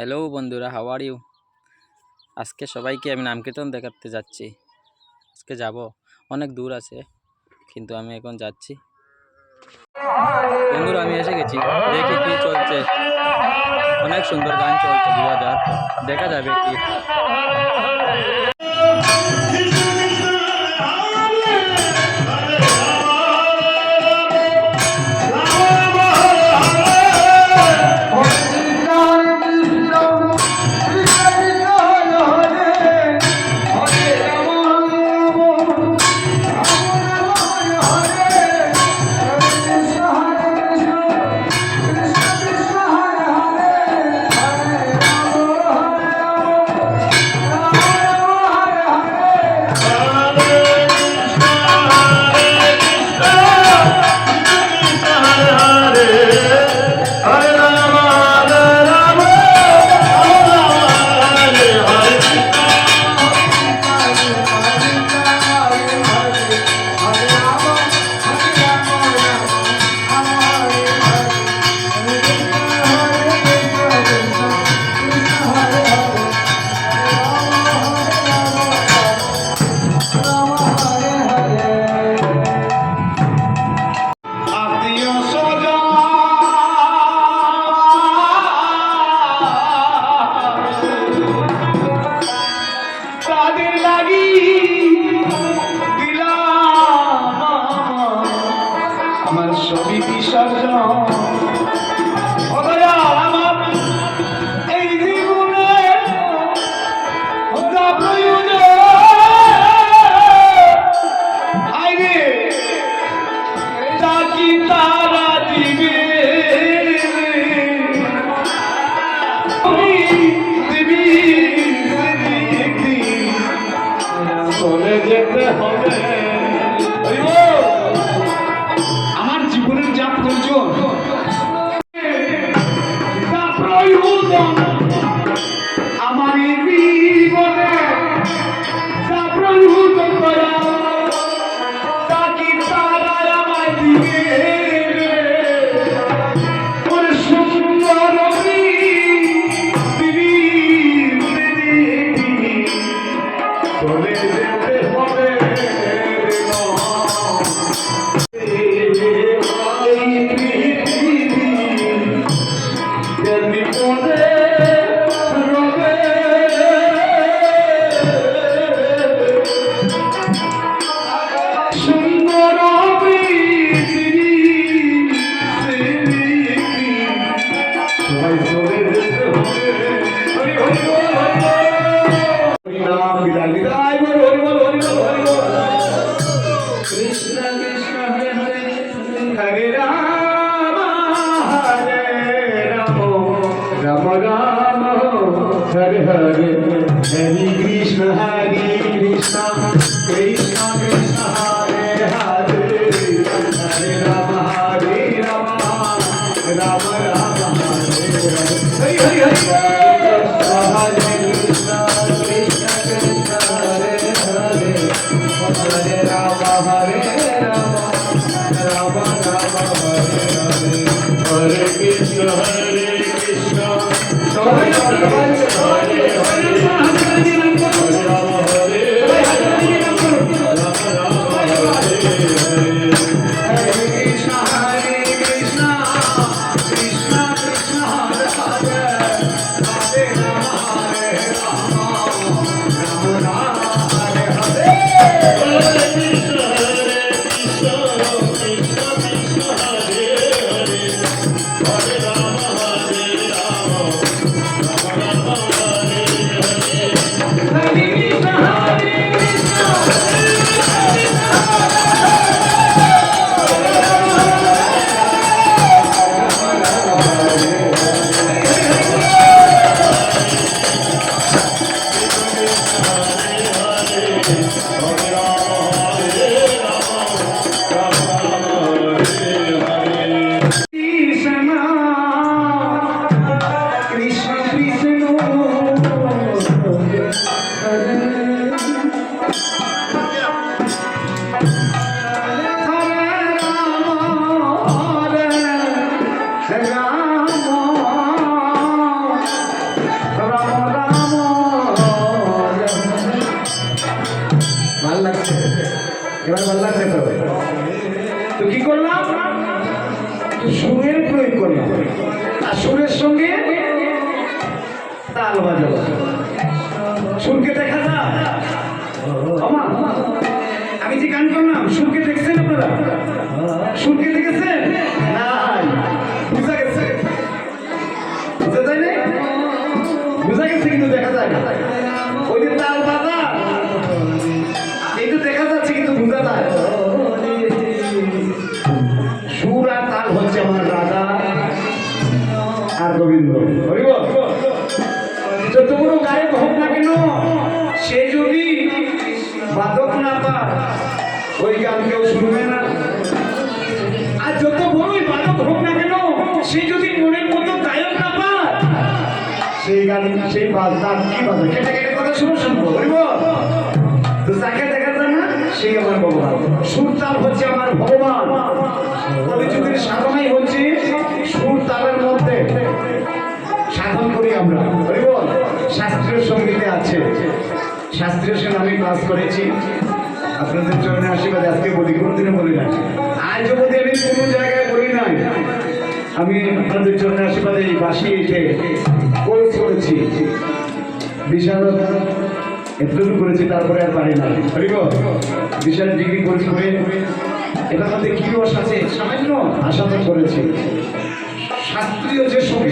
Hello বন্ধুরা, how are you? আজকে সবাইকে আমি নামকীর্তন দেখাতে যাচ্ছি। আজকে যাব, অনেক দূর আছে, কিন্তু আমি এখন যাচ্ছি। বন্ধুরা, আমি এসে গেছি, দেখি কি চলছে। অনেক সুন্দর গান চলছে, 2000 দেখা যাবে কি। আমার সবই বিসর্জন আমার এই জীবনে আইরে কি তারা দিবে চলে যেতে হবে। আমার জীবনের যা প্রয়োজন আমার এই জীবনে যা প্রয়োজন করা তা কি তারা আমায় দিবে? ওরে সুন্দর চলে যেতে হবে। Krishna Krishna Hare Hare Hare Rama Hare Rama Rama Rama Hare Hare Hare Krishna Hare Krishna Krishna Krishna Hare Hare Hare Rama Hare Rama Rama Rama Hare Hare Hare Hare Krishna Krishna Krishna Hare Hare Hare Rama Hare Rama Rama Rama Hare Hare Hare Krishna Hare Krishna Hare Hare Hare Rama Hare Rama Rama Rama Hare Hare Hare Krishna Hare Krishna Krishna Krishna Hare Hare Hare Rama Hare Rama Rama Rama Hare Hare এবার ভালো লাগছে তো? তো কি করলাম? সুরের প্রয়োগ করলাম, আর সুরের সঙ্গে তাল বাজাবো। সুরকে দেখা যায়? আমা, আমি যে গান করলাম সুরকে দেখছেন আপনারা? সুরকে দেখেছেন? নাই, বুঝা গেছে? বুঝা যায় না? বুঝা গেছে কিন্তু দেখা যায় না। ওই যে তাল বাজা এই তো দেখা যাচ্ছে কিন্তু বুঝা যায়। সুর আর তাল হচ্ছে আমার রাধা আর গোবিন্দ। যত বড় গায়ক হোক না কেন, সে যদি বাদক না পায় ওই গান কেউ শুনবে না। আর যত বড়ই বাদক হোক না কেন, সে যদি মনের মতো গায়ক না পায়, সেই গান সেই বাজনা কি বাজে কেটে কেটে কথা শুনবো। তো যাকে দেখা যায় না সেই আমার ভগবান। সুর তাল হচ্ছে আমার ভগবান। কলিযুগের সাধনাই হচ্ছে সুর তালের মধ্যে সাধন করি আমরা। শাস্ত্রীয় সঙ্গীতে আছে, শাস্ত্রীয় সঙ্গে আমি ক্লাস করেছি। আপনাদের চরণে আশীর্বাদ আজকে বলি, কোনদিনও বলি না, আজ অবধি আমি কোনো জায়গায় বলি নাই। আমি আপনাদের চরণে আশীর্বাদে এই বাসি এসে কোর্স করেছি, বিশাল এতটুকু করেছি, তারপরে আর পারি না। বিশাল ডিগ্রি কোর্স করে এটার মধ্যে কি রস আছে সামান্য আশা তো করেছি। শাস্ত্রীয় যে সঙ্গীত